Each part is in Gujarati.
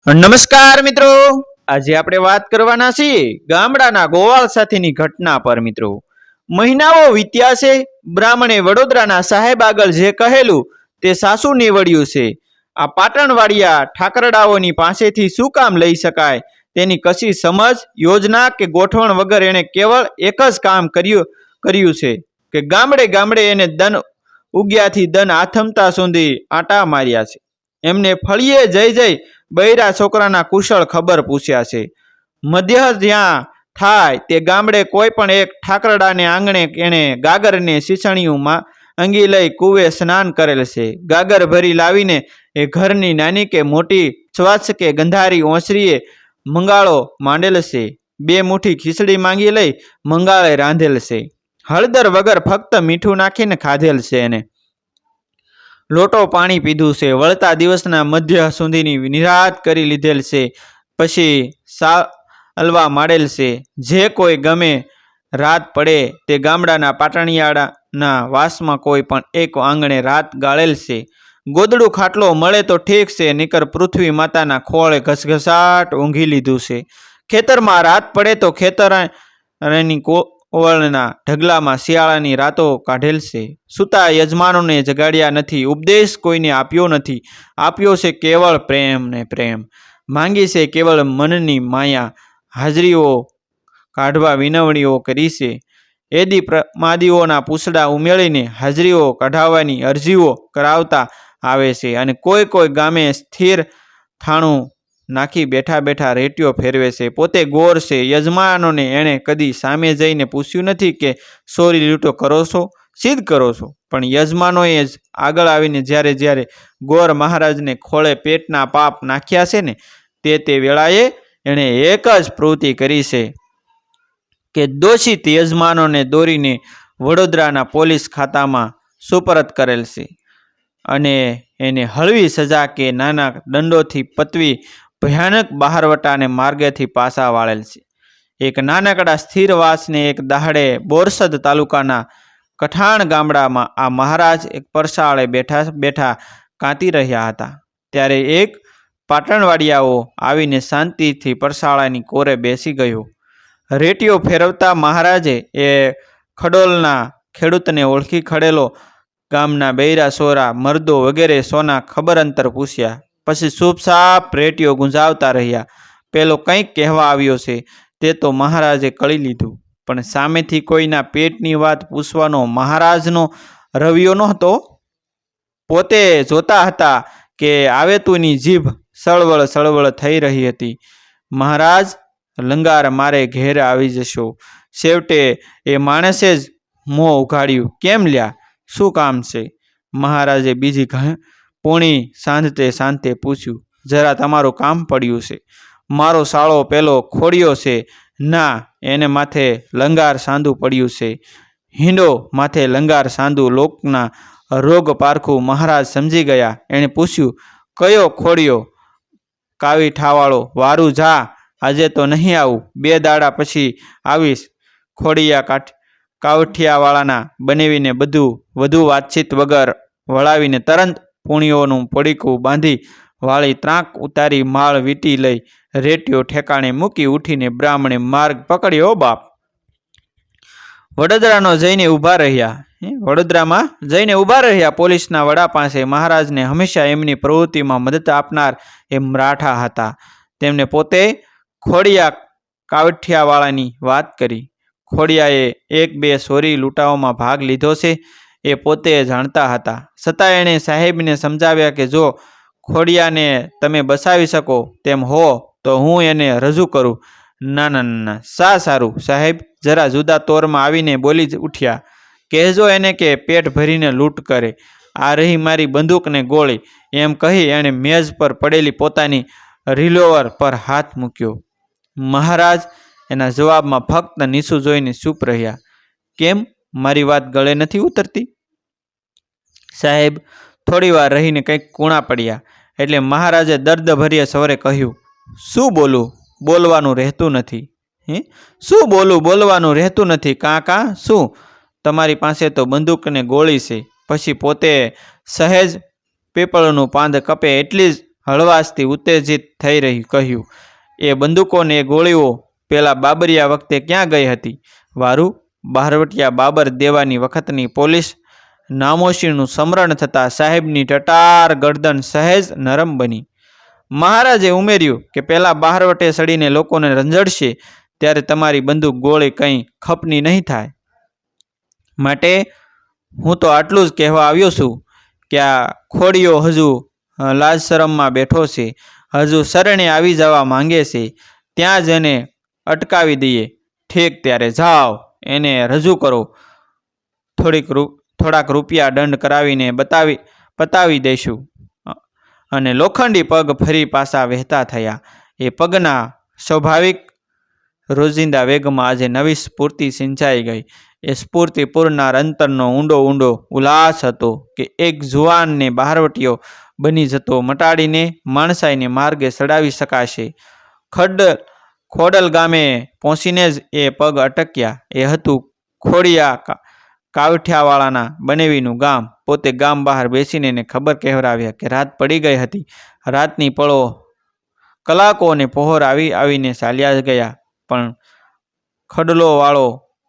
નમસ્કાર મિત્રો, આજે આપણે વાત કરવાના છીએ ગામડાના ગોવાળ સાથેની ઘટના પર મિત્રો। મહિનાઓ વીત્યા છે, બ્રાહ્મણે વડોદરાના સાહેબ આગળ જે કહેલું તે સાસુ નીવડ્યું છે। આ પાટણવાડિયા ઠાકરડાઓની પાસેથી શું કામ લઈ શકાય તેની કશી સમજ, યોજના કે ગોઠવણ વગર એણે કેવળ એક જ કામ કર્યું છે કે ગામડે ગામડે એને દન ઉગ્યાથી દન આથમતા સુધી આંટા માર્યા છે। એમને ફળીએ જઈ જઈ બૈરા છોકરાના કુશળ ખબર પૂછ્યા છે। મધ્ય જ્યાં થાય તે ગામડે કોઈ પણ એક ઠાકરડાને આંગણે એણે ગાગરને સીસણીયુંમાં અંગી લઈ કૂવે સ્નાન કરેલ છે। ગાગર ભરી લાવીને એ ઘરની નાની કે મોટી સ્વચ્છ કે ગંધારી ઓસરીએ મંગાળો માંડેલ છે। બે મુઠ્ઠી ખીચડી માંગી લઈ મંગાળે રાંધેલ છે। હળદર વગર ફક્ત મીઠું નાખીને ખાધેલ છે। એને લોટો પાણી પીધું છે। વળતા દિવસના મધ્ય સુધીની નિરાત કરી લીધેલ છે। પછી સાલવા માંડેલ છે। જે કોઈ ગમે રાત પડે તે ગામડાના પાટણિયાળાના વાસમાં કોઈ પણ એક આંગણે રાત ગાળેલ છે। ગોદડું ખાટલો મળે તો ઠીક છે, નીકર પૃથ્વી માતાના ખોળે ઘસઘસાટ ઊંઘી લીધું છે। ખેતરમાં રાત પડે તો ખેતરની કોવળના ઢગલામાં શિયાળાની રાતો કાઢેલ છે। સૂતા યજમાનોને જગાડ્યા નથી, ઉપદેશ કોઈને આપ્યો નથી, આપ્યો છે કેવળ પ્રેમ ને પ્રેમ, માંગી છે કેવળ મનની માયા, હાજરીઓ કાઢવા વિનવણીઓ કરી છે। એદી પ્રમાદીઓના પૂછડા ઉમેળીને હાજરીઓ કઢાવવાની અરજીઓ કરાવતા આવે છે અને કોઈ કોઈ ગામે સ્થિર થાણું નાખી બેઠા બેઠા રેટીઓ ફેરવે છે। પોતે ગોર છે, યજમાનોને એણે કદી સામે જઈને પૂછ્યું નથી કે સોરી લૂંટો કરો છો, સિદ્ધ કરો છો, પણ યજમાનોએ જ આગળ આવીને જ્યારે જ્યારે ગોર મહારાજને ખોળે પેટના પાપ નાખ્યા છે ને તે વેળાએ એણે એક જ પ્રવૃત્તિ કરી છે કે દોષિત યજમાનોને દોરીને વડોદરાના પોલીસ ખાતામાં સુપરત કરેલ છે અને એને હળવી સજા કે નાના દંડોથી પતવી ભયાનક બહારવટાને માર્ગેથી પાછા વાળેલ છે। એક નાનકડા સ્થિરવાસને એક દાહડે બોરસદ તાલુકાના કઠાણ ગામડામાં આ મહારાજ એક પરસાળે બેઠા બેઠા કાંતી રહ્યા હતા। ત્યારે એક પાટણવાડિયાઓ આવીને શાંતિથી પરસાળાની કોરે બેસી ગયો। રેટીઓ ફેરવતા મહારાજે એ ખડોલના ખેડૂતને ઓળખી ખડેલો ગામના બૈરા સોરા મર્દો વગેરે સોના ખબર અંતર પૂછ્યા। પછી ચૂપચાપ રેટીઓ ગુંજાવતા રહ્યા। પેલો કંઈક કહેવા આવ્યો છે તે તો મહારાજે કળી લીધું, પણ સામેથી કોઈના પેટની વાત પૂછવાનો મહારાજનો રવિયો નહોતો। પોતે જોતા હતા કે આવેતુની જીભ સળવળ સળવળ થઈ રહી હતી। મહારાજ, લંગાર મારે ઘેર આવી જશો। છેવટે એ માણસે જ મોં ઉઘાડ્યું, કેમ લ્યા, શું કામ છે? મહારાજે બીજી પૂણી સાંધતે સાંધતે પૂછ્યું, જરા તમારું કામ પડ્યું છે। મારો સાળો પેલો ખોડિયો છે ના, એને માથે લંગાર સાંધું પડ્યું છે। હિંડો માથે લંગાર સાંધું લોકના રોગ પારખું મહારાજ સમજી ગયા। એણે પૂછ્યું, કયો ખોડિયો? કાવીઠાવાળો? વારું જા, આજે તો નહીં આવું, 2 દાડા પછી આવીશ। ખોડિયા કાવઠિયાવાળાના બનાવીને વધુ વાતચીત વગર વળાવીને તરત પૂણીઓનું પડીકું બાંધી વાળી ત્રાંક ઉતારી માળ વીંટી લઈ રેટીઓ ઠેકાણે મૂકી ઉઠીને બ્રાહ્મણે માર્ગ પકડ્યો। બાપ વડોદરામાં જઈને ઊભા રહ્યા પોલીસના વડા પાસે। મહારાજને હંમેશા એમની પ્રવૃત્તિમાં મદદ આપનાર એ મરાઠા હતા। તેમને પોતે ખોડિયા કાવઠિયાવાળાની વાત કરી। ખોડિયાએ 1-2 સોરી લૂંટાઓમાં ભાગ લીધો છે એ પોતે જાણતા હતા, છતાં એણે સાહેબને સમજાવ્યા કે જો ખોડિયાને તમે બસાવી શકો તેમ હો તો હું એને રજૂ કરું। ના ના ના, સારું સાહેબ જરા જુદા તોરમાં આવીને બોલી ઉઠ્યા, કહેજો એને કે પેટ ભરીને લૂંટ કરે। આ રહી મારી બંદૂક ને ગોળી, એમ કહી એણે મેજ પર પડેલી પોતાની રિવોલ્વર પર હાથ મૂક્યો। મહારાજ એના જવાબમાં ફક્ત નીચું જોઈને ચૂપ રહ્યા। કેમ, મારી વાત ગળે નથી ઉતરતી? સાહેબ થોડી વાર રહીને કંઈક કૂણા પડ્યા એટલે મહારાજે દર્દભર્યા સ્વરે કહ્યું, શું બોલું? બોલવાનું રહેતું નથી। શું બોલું? બોલવાનું રહેતું નથી? કાં શું? તમારી પાસે તો બંદૂક ને ગોળી છે। પછી પોતે સહેજ પીપળનું પાંદ કપે એટલી જ હળવાશથી ઉત્તેજિત થઈ રહી કહ્યું, એ બંદૂકો ને એ ગોળીઓ પેલા બાબરિયા વખતે ક્યાં ગઈ હતી? વારું, બહારવટિયા બાબર દેવાની વખતની પોલીસ નામોશીનું સમરણ થતાં સાહેબની ટટાર ગરદન સહેજ નરમ બની. મહારાજે ઉમેર્યું કે પેલા બહારવટે સડીને લોકોને રંજડશે ત્યારે તમારી બંદૂક ગોળી કંઈ ખપની નહીં થાય. માટે હું તો આટલું જ કહેવા આવ્યો છું કે આ ખોડીઓ હજુ લાજ શરમમાં બેઠો છે, હજુ શરણે આવી જવા માંગે છે, ત્યાં જ એને અટકાવી દઈએ. ઠીક, ત્યારે જાઓ, એને રજૂ કરો. થોડાક રૂપિયા દંડ કરાવીને પતાવી દઈશું. અને લોખંડી પગ ફરી પાછા વહેતા થયા. એ પગના સ્વાભાવિક રોજિંદા વેગમાં આજે નવી સ્ફૂર્તિ સિંચાઈ ગઈ. એ સ્ફૂર્તિ પૂરનાર અંતરનો ઊંડો ઉલ્લાસ હતો કે એક જુવાનને બહારવટીયો બની જતો મટાડીને માણસાઈને માર્ગે ચડાવી શકાશે. ખોડલ ગામે પહોંચીને જ એ પગ અટક્યા. એ હતું ખોડિયા કાવઠિયાવાળાના બનેવીનું ગામ. પોતે ગામ બહાર બેસીને એને ખબર કહેવરાવ્યા કે રાત પડી ગઈ હતી. રાતની પળો કલાકો અને પહોર આવીને ચાલ્યા ગયા, પણ ખડલો વાળો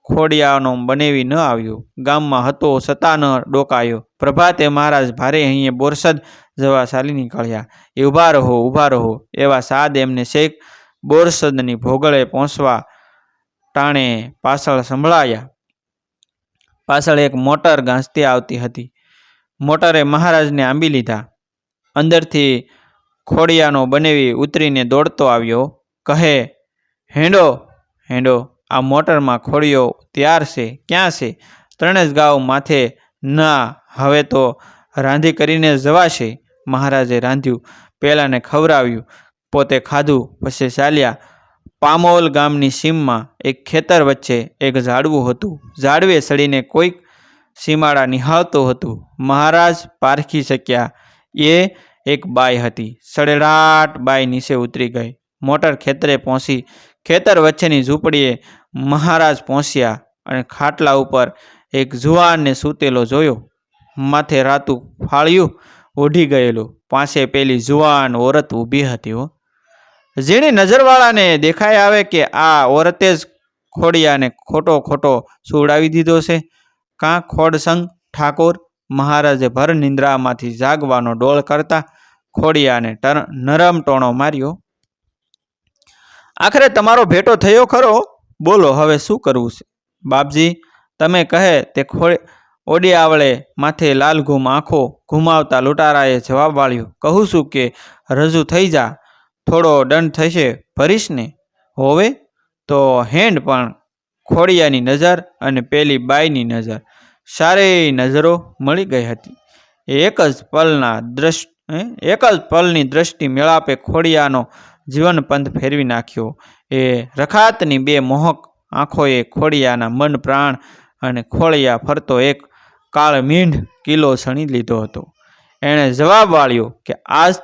ખોડિયાનો બનેવી ન આવ્યો. ગામમાં હતો છતાં ન ડોકાયો. પ્રભાતે મહારાજ ભારે અહીંયા બોરસદ જવા ચાલી નીકળ્યા. એ ઊભા રહો એવા સાદ એમને શેખ બોરસદની ભોગળે પહોંચવા ટાણે પાછળ સંભળાયા. પાછળ એક મોટર ગાંસતી આવતી હતી. મોટરે મહારાજને આંબી લીધા. અંદરથી ખોડિયાનો બનેવી ઉતરીને દોડતો આવ્યો. કહે, હેંડો, આ મોટરમાં ખોડિયો તૈયાર છે. ક્યાં છે? ત્રણે જ ગાઉ માથે. ના, હવે તો રાંધી કરીને જવાશે. મહારાજે રાંધ્યું, પેલાને ખવડાવ્યું, પોતે ખાધું, પછી ચાલ્યા. પામોલ ગામની સીમમાં એક ખેતર વચ્ચે એક ઝાડવું હતું. ઝાડવે સડીને કોઈક સીમાડા નિહાળતું હતું. મહારાજ પારખી શક્યા. એ એક બાઈ હતી. સડેરાટ બાઈ નીચે ઉતરી ગઈ. મોટર ખેતરે પહોંચી. ખેતર વચ્ચેની ઝૂંપડીએ મહારાજ પહોંચ્યા અને ખાટલા ઉપર એક જુવાનને સૂતેલો જોયો. માથે રાતું ફાળ્યું ઓઢી ગયેલો. પાસે પેલી જુવાન ઓરત ઊભી હતી. જેની નજરવાળાને દેખાઈ આવે કે આ ઓરતે જ ખોડિયાને ખોટો સુવડાવી દીધો છે. કાં ખોડસંગ ઠાકોર? મહારાજે ભર નિંદ્રામાંથી જાગવાનો ડોળ કરતા ખોડિયાને નરમ ટોણો માર્યો. આખરે તમારો ભેટો થયો ખરો? બોલો, હવે શું કરવું છે? બાપજી, તમે કહે તે ઓડિયાવળે માથે લાલઘૂમ આંખો ઘુમાવતા લૂંટારાએ જવાબ વાળ્યો. કહું છું કે રજૂ થઈ જા, થોડો દંડ થશે, ભરીશ ને? હોવે તો હેન્ડ. પણ ખોડિયાની નજર અને પેલી બાઈની નજર, સારેય નજરો મળી ગઈ હતી. એક જ પલની દ્રષ્ટિ મેળાપે ખોડિયાનો જીવન પંથ ફેરવી નાખ્યો. એ રખાતની બે મોહક આંખોએ ખોડિયાના મન પ્રાણ અને ખોળિયા ફરતો એક કાળમીંઢ કિલ્લો છણી લીધો હતો. એણે જવાબ વાળ્યો કે આજ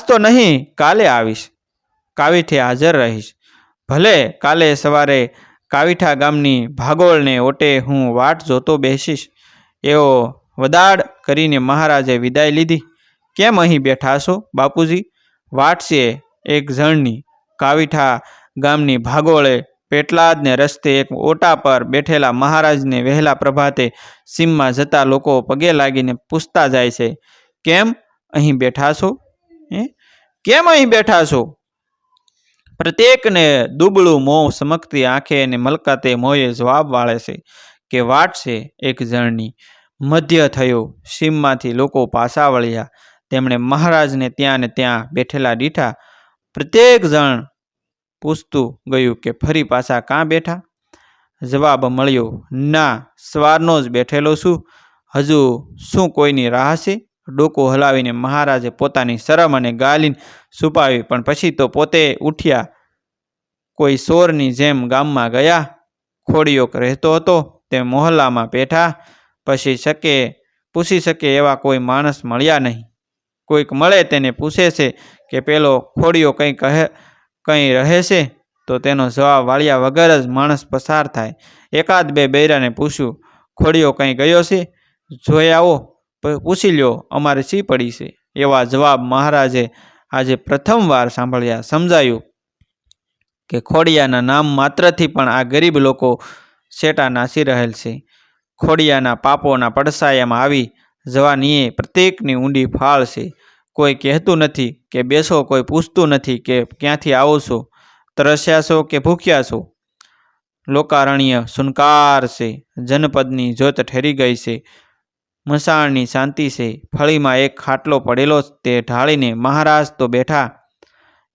તો નહીં, કાલે આવીશ, કાવીઠે હાજર રહીશ. ભલે, કાલે સવારે કાવીઠા ગામની ભાગોળને ઓટે હું વાટ જોતો બેસીશ. એવો વદાડ કરીને મહારાજે વિદાય લીધી. કેમ અહીં બેઠા છો બાપુજી? વાટ છે એક જણની. કાવીઠા ગામની ભાગોળે પેટલાદને રસ્તે એક ઓટા પર બેઠેલા મહારાજને વહેલા પ્રભાતે સીમમાં જતા લોકો પગે લાગીને પૂછતા જાય છે, કેમ અહીં બેઠા છો? કેમ અહીં બેઠા છો? પ્રત્યેકને દુબળું મોં સમકતી આંખે અને મલકાતે મોંએ જવાબ વાળે છે કે વાટ છે એક જણની. મધ્ય થયો. સીમમાંથી લોકો પાછા વળ્યા. તેમણે મહારાજને ત્યાં ને ત્યાં બેઠેલા દીઠા. પ્રત્યેક જણ પૂછતું ગયું કે ફરી પાછા કાં બેઠા? જવાબ મળ્યો, ના, સવારનો જ બેઠેલો છું. હજુ શું કોઈની રાહ છે? ડોકું હલાવીને મહારાજે પોતાની શરમ અને ગાલીન છુપાવી, પણ પછી તો પોતે ઉઠ્યા. કોઈ ચોરની જેમ ગામમાં ગયા. ખોડિયો રહેતો હતો તે મોહલ્લામાં બેઠા. પૂછી શકે એવા કોઈ માણસ મળ્યા નહીં. કોઈક મળે તેને પૂછે છે કે પેલો ખોડિયો કંઈ રહે છે, તો તેનો જવાબ વાળ્યા વગર જ માણસ પસાર થાય. એકાદ બે બૈરાને પૂછ્યું, ખોડિયો કંઈ ગયો છે? જોઈ આવો, પૂછી લ્યો, અમારે સી પડી છે. એવા જવાબ મહારાજે આજે પ્રથમવાર સાંભળ્યા. સમજાયું કે ખોડિયાના નામ માત્રથી પણ આ ગરીબ લોકો શેટા નાસી રહેલ છે. ખોડિયાના પાપોના પડછાયામાં આવી જવાની પ્રત્યેકની ઊંડી ફાળ છે. કોઈ કહેતું નથી કે બેસો, કોઈ પૂછતું નથી કે ક્યાંથી આવો છો, તરસ્યા છો કે ભૂખ્યા છો. લોકારણ્ય સુનકાર છે, જનપદની જોત ઠરી ગઈ છે, મસાણની શાંતિ છે. ફળીમાં એક ખાટલો પડેલો તે ઢાળીને મહારાજ તો બેઠા.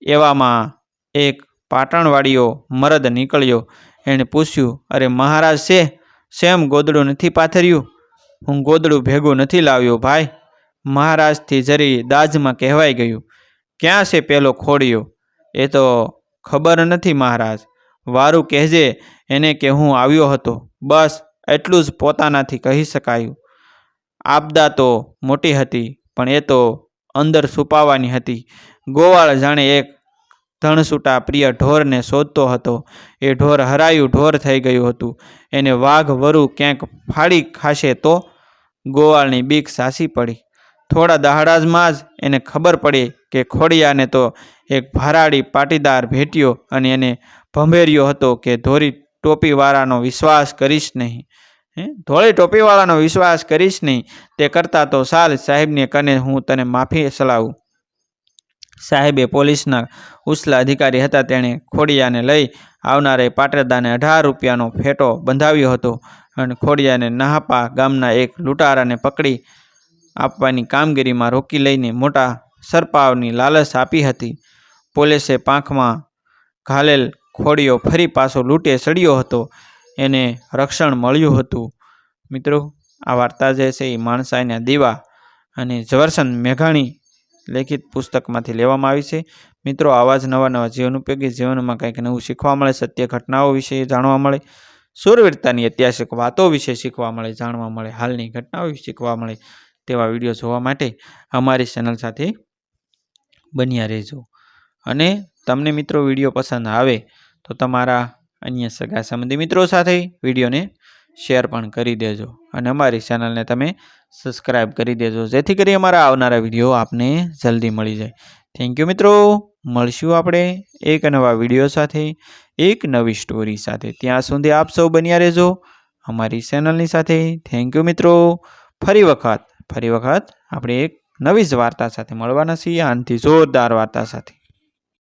એવામાં એક પાટણવાળીઓ મરદ નીકળ્યો. એણે પૂછ્યું, અરે મહારાજ છે, શેમ ગોદડું નથી પાથર્યું? હું ગોદડું ભેગું નથી લાવ્યો ભાઈ. મહારાજથી જરી દાજમાં કહેવાઈ ગયું. ક્યાં છે પેલો ખોડિયો? એ તો ખબર નથી મહારાજ. વારું કહેજે એને કે હું આવ્યો હતો. બસ એટલું જ પોતાનાથી કહી શકાયું. આપદા તો મોટી હતી, પણ એ તો અંદર છુપાવવાની હતી. ગોવાળ જાણે એક ધણસૂટા પ્રિય ઢોરને શોધતો હતો. એ ઢોર હરાયું ઢોર થઈ ગયું હતું. એને વાઘ વરુ ક્યાંક ફાડી ખાશે તો? ગોવાળની બીક સાસી પડી. થોડા દહાડામાં જ એને ખબર પડી કે ખોડિયાને તો એક ભરાડી પાટીદાર ભેટ્યો અને એને ભંભેર્યો હતો કે ધોળી ટોપીવાળાનો વિશ્વાસ કરીશ નહીં. ધોળી ટોપીવાળાનો વિશ્વાસ કરીશ નહીં. તે કરતાં તો સાલ સાહેબને કને હું તને માફી સલાવું. સાહેબે પોલીસના ઉછલા અધિકારી હતા. તેણે ખોડિયાને લઈ આવનારે પાટીદારને 18 રૂપિયાનો ફેટો બંધાવ્યો હતો અને ખોડિયાને નાહપા ગામના એક લૂંટારાને પકડી આપવાની કામગીરીમાં રોકી લઈને મોટા સરપાવની લાલચ આપી હતી. પોલીસે પાંખમાં ઘાલેલ ખોડિયો ફરી પાછો લૂંટે ચડ્યો હતો. એને રક્ષણ મળ્યું હતું. મિત્રો, આ વાર્તા જે છે એ માણસાઈના દીવા અને ઝવેરચંદ મેઘાણી લેખિત પુસ્તકમાંથી લેવામાં આવી છે. મિત્રો, આવા જ નવા જીવન ઉપયોગી, જીવનમાં કંઈક નવું શીખવા મળે, સત્ય ઘટનાઓ વિશે જાણવા મળે, શૂરવીરતાની ઐતિહાસિક વાતો વિશે શીખવા મળે, જાણવા મળે, હાલની ઘટનાઓ વિશે શીખવા મળે તેવા વિડીયો જોવા માટે અમારી ચેનલ સાથે બન્યા રહેજો. અને તમને મિત્રો વિડીયો પસંદ આવે તો તમારા અન્ય સગા સંબંધી મિત્રો સાથે વિડીયોને શેર પણ કરી દેજો અને અમારી ચેનલને તમે સબસ્ક્રાઈબ કરી દેજો, જેથી કરી અમારા આવનારા વિડીયો આપને જલ્દી મળી જાય. થેન્ક યુ મિત્રો. મળશું આપણે એક નવા વિડીયો સાથે, એક નવી સ્ટોરી સાથે. ત્યાં સુધી આપ સૌ બન્યા રહેજો અમારી ચેનલની સાથે. થેન્ક યુ મિત્રો. ફરી વખત આપણે એક નવી જ વાર્તા સાથે મળવાના છીએ, આનાથી જોરદાર વાર્તા સાથે.